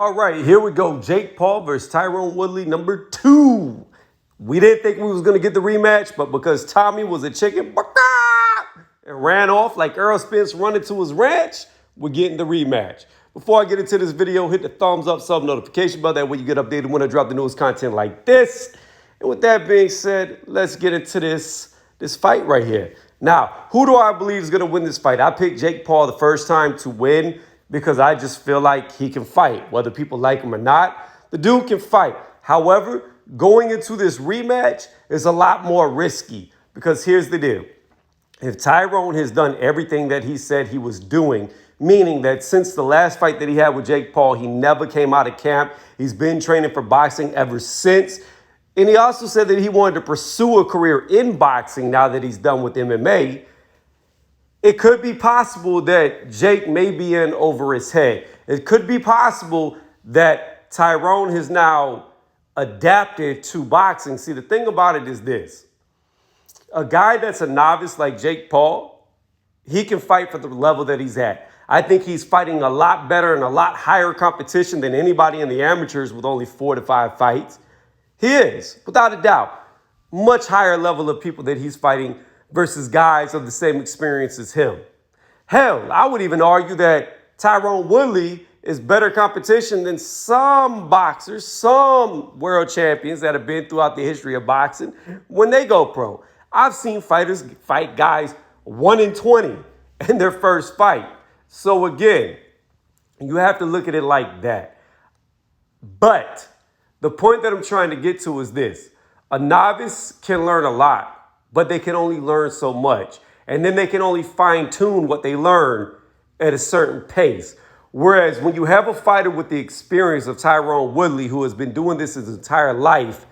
All right, here we go. Jake Paul versus Tyrone Woodley, number 2. We didn't think we was going to get the rematch, but because Tommy was a chicken and ran off like Earl Spence running to his ranch, we're getting the rematch. Before I get into this video, hit the thumbs up, sub notification bell. That way you get updated when I drop the newest content like this. And with that being said, let's get into this fight right here. Now, who do I believe is going to win this fight? I picked Jake Paul the first time to win because I just feel like he can fight. Whether people like him or not, the dude can fight. However, going into this rematch is a lot more risky because here's the deal. If Tyrone has done everything that he said he was doing, meaning that since the last fight that he had with Jake Paul, he never came out of camp. He's been training for boxing ever since. And he also said that he wanted to pursue a career in boxing now that he's done with MMA. It could be possible that Jake may be in over his head. It could be possible that Tyrone has now adapted to boxing. See, the thing about it is this. A guy that's a novice like Jake Paul, he can fight for the level that he's at. I think he's fighting a lot better and a lot higher competition than anybody in the amateurs with only 4 to 5 fights. He is, without a doubt, much higher level of people that he's fighting versus guys of the same experience as him. Hell, I would even argue that Tyrone Woodley is better competition than some boxers, some world champions that have been throughout the history of boxing when they go pro. I've seen fighters fight guys 1-20 in their first fight. So again, you have to look at it like that. But the point that I'm trying to get to is this. A novice can learn a lot, but they can only learn so much. And then they can only fine-tune what they learn at a certain pace. Whereas when you have a fighter with the experience of Tyrone Woodley, who has been doing this his entire life,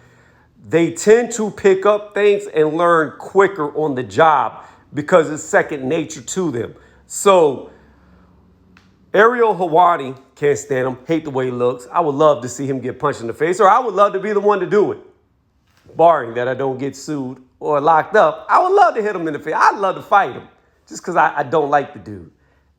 they tend to pick up things and learn quicker on the job because it's second nature to them. So Ariel Helwani, can't stand him, hate the way he looks. I would love to see him get punched in the face, or I would love to be the one to do it. Barring that I don't get sued or locked up, I would love to hit him in the face. I'd love to fight him just because I don't like the dude.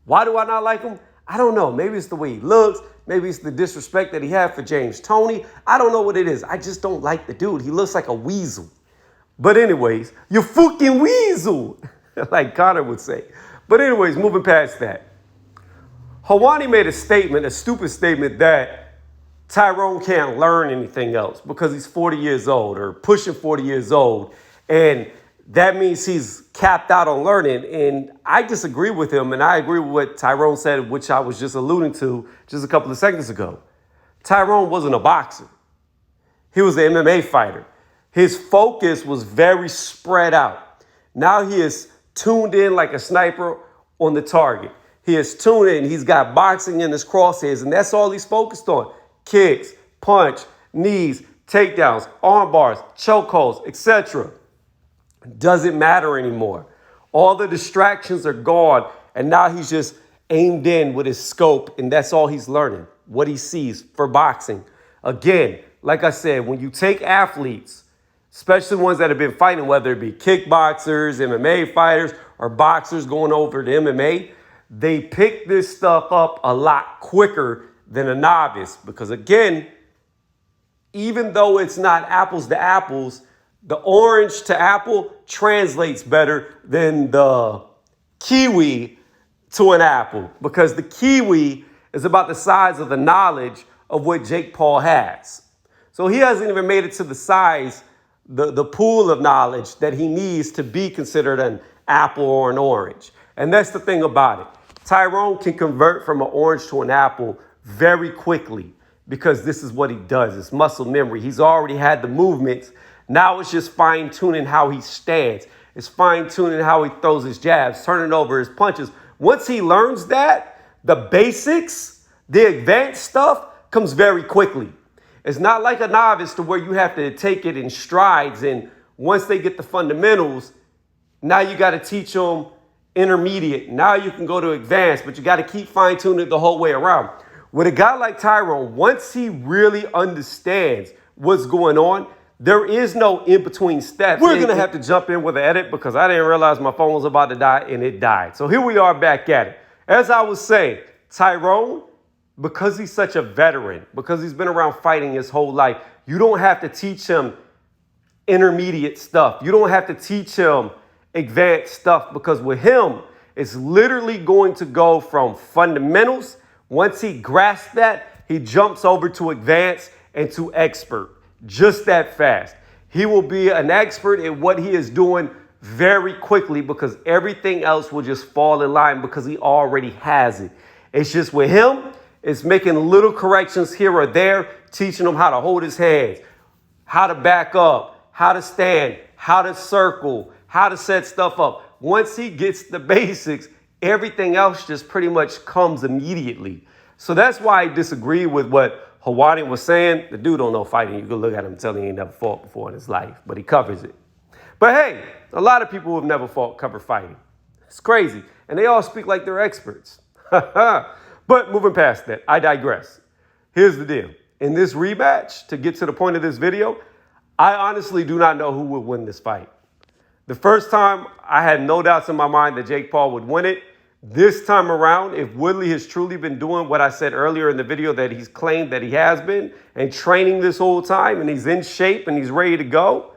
Why do I not like him? I don't know. Maybe it's the way he looks. Maybe it's the disrespect that he had for James Toney. I don't know what it is. I just don't like the dude. He looks like a weasel. But anyways, you fucking weasel, like Connor would say. But anyways, moving past that. Helwani made a statement, a stupid statement, that Tyrone can't learn anything else because he's 40 years old or pushing 40 years old. And that means he's capped out on learning. And I disagree with him. And I agree with what Tyrone said, which I was just alluding to just a couple of seconds ago. Tyrone wasn't a boxer. He was an MMA fighter. His focus was very spread out. Now he is tuned in like a sniper on the target. He is tuned in. He's got boxing in his crosshairs. And that's all he's focused on. Kicks, punch, knees, takedowns, arm bars, chokeholds, etc. Doesn't matter anymore. All the distractions are gone, and now he's just aimed in with his scope, and that's all he's learning, what he sees for boxing. Again, like I said, when you take athletes, especially ones that have been fighting, whether it be kickboxers, MMA fighters, or boxers going over to MMA, they pick this stuff up a lot quicker than a novice. Because again, even though it's not apples to apples, the orange to apple translates better than the kiwi to an apple. Because the kiwi is about the size of the knowledge of what Jake Paul has. So he hasn't even made it to the size, the pool of knowledge that he needs to be considered an apple or an orange. And that's the thing about it. Tyrone can convert from an orange to an apple very quickly because this is what he does. It's muscle memory. He's already had the movements. Now it's just fine-tuning how he stands. It's fine-tuning how he throws his jabs, turning over his punches. Once he learns that, the basics, the advanced stuff comes very quickly. It's not like a novice to where you have to take it in strides. And once they get the fundamentals, now you got to teach them intermediate. Now you can go to advanced, but you got to keep fine-tuning it the whole way around. With a guy like Tyrone, once he really understands what's going on, there is no in-between steps. We're going to have to jump in with an edit because I didn't realize my phone was about to die and it died. So here we are back at it. As I was saying, Tyrone because he's such a veteran, because he's been around fighting his whole life, you don't have to teach him intermediate stuff. You don't have to teach him advanced stuff, because with him, it's literally going to go from fundamentals. Once he grasps that, he jumps over to advanced and to expert just that fast. He will be an expert at what he is doing very quickly, because everything else will just fall in line because he already has it. It's just with him, it's making little corrections here or there, teaching him how to hold his hands, how to back up, how to stand, how to circle, how to set stuff up. Once he gets the basics, everything else just pretty much comes immediately. So that's why I disagree with what Hawani was saying. The dude don't know fighting. You can look at him and tell he ain't never fought before in his life, but he covers it. But hey, a lot of people who have never fought cover fighting. It's crazy. And they all speak like they're experts. But moving past that, I digress. Here's the deal. In this rematch, to get to the point of this video, I honestly do not know who will win this fight. The first time, I had no doubts in my mind that Jake Paul would win it. This time around, if Woodley has truly been doing what I said earlier in the video that he's claimed that he has been, and training this whole time, and he's in shape and he's ready to go,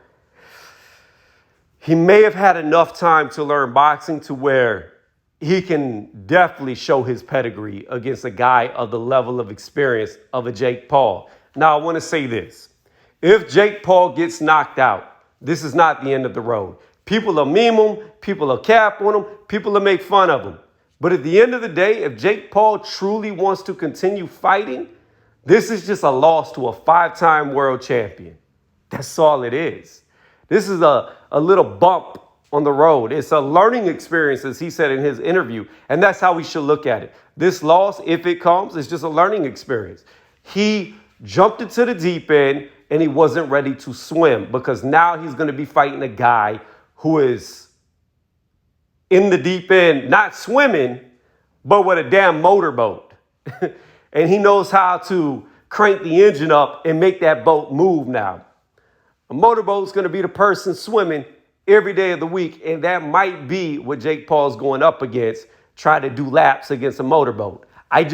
he may have had enough time to learn boxing to where he can definitely show his pedigree against a guy of the level of experience of a Jake Paul. Now, I want to say this. If Jake Paul gets knocked out, this is not the end of the road. People will meme him, people will cap on him, people will make fun of him. But at the end of the day, if Jake Paul truly wants to continue fighting, this is just a loss to a 5-time world champion. That's all it is. This is a little bump on the road. It's a learning experience, as he said in his interview, and that's how we should look at it. This loss, if it comes, is just a learning experience. He jumped into the deep end, and he wasn't ready to swim, because now he's going to be fighting a guy who is in the deep end, not swimming, but with a damn motorboat. And he knows how to crank the engine up and make that boat move now. A motorboat's going to be the person swimming every day of the week, and that might be what Jake Paul's going up against, try to do laps against a motorboat. I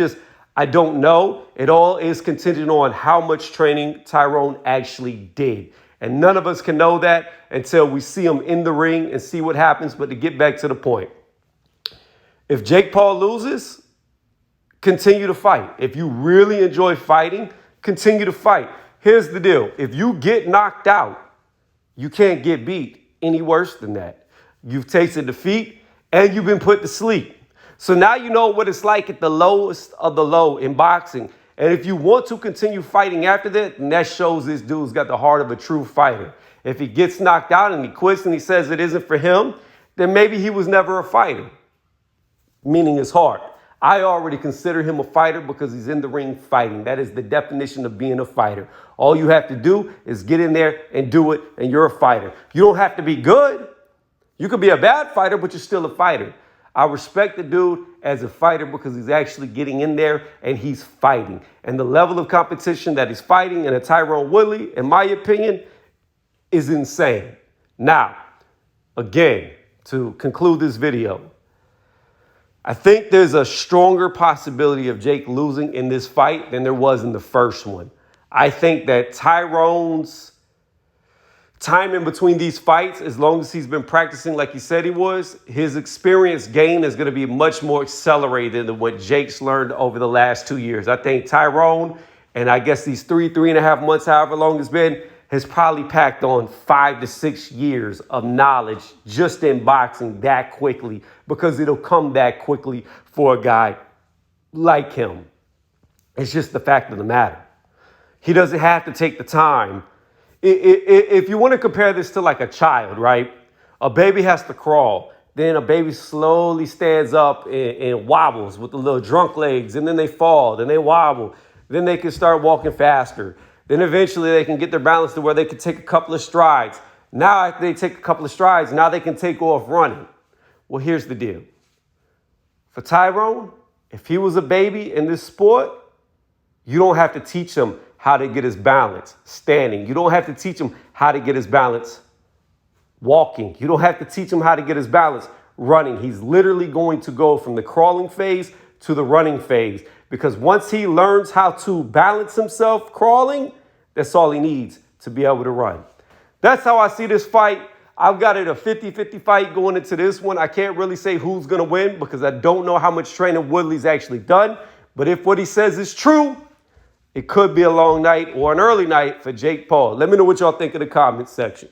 don't know. It all is contingent on how much training Tyrone actually did. And none of us can know that until we see him in the ring and see what happens. But to get back to the point, if Jake Paul loses, continue to fight. If you really enjoy fighting, continue to fight. Here's the deal. If you get knocked out, you can't get beat any worse than that. You've tasted defeat and you've been put to sleep. So now you know what it's like at the lowest of the low in boxing. And if you want to continue fighting after that, then that shows this dude's got the heart of a true fighter. If he gets knocked out and he quits and he says it isn't for him, then maybe he was never a fighter, meaning his heart. I already consider him a fighter because he's in the ring fighting. That is the definition of being a fighter. All you have to do is get in there and do it, and you're a fighter. You don't have to be good. You could be a bad fighter, but you're still a fighter. I respect the dude as a fighter because he's actually getting in there and he's fighting. And the level of competition that he's fighting in a Tyrone Woodley, in my opinion, is insane. Now, again, to conclude this video, I think there's a stronger possibility of Jake losing in this fight than there was in the first one. I think that Tyrone's time in between these fights, as long as he's been practicing like he said he was, his experience gain is going to be much more accelerated than what Jake's learned over the last 2 years. I think Tyrone, and I guess these 3.5 months, however long it's been, has probably packed on 5 to 6 years of knowledge just in boxing that quickly, because it'll come that quickly for a guy like him. It's just the fact of the matter. He doesn't have to take the time. If you want to compare this to like a child, right? A baby has to crawl. Then a baby slowly stands up and wobbles with the little drunk legs, and then they fall, then they wobble. Then they can start walking faster. Then eventually they can get their balance to where they can take a couple of strides. Now after they take a couple of strides, now they can take off running. Well, here's the deal. For Tyrone, if he was a baby in this sport, you don't have to teach him how to get his balance standing. You don't have to teach him how to get his balance walking. You don't have to teach him how to get his balance running. He's literally going to go from the crawling phase to the running phase. Because once he learns how to balance himself crawling, that's all he needs to be able to run. That's how I see this fight. I've got it a 50-50 fight going into this one. I can't really say who's going to win because I don't know how much training Woodley's actually done. But if what he says is true, it could be a long night or an early night for Jake Paul. Let me know what y'all think in the comment section.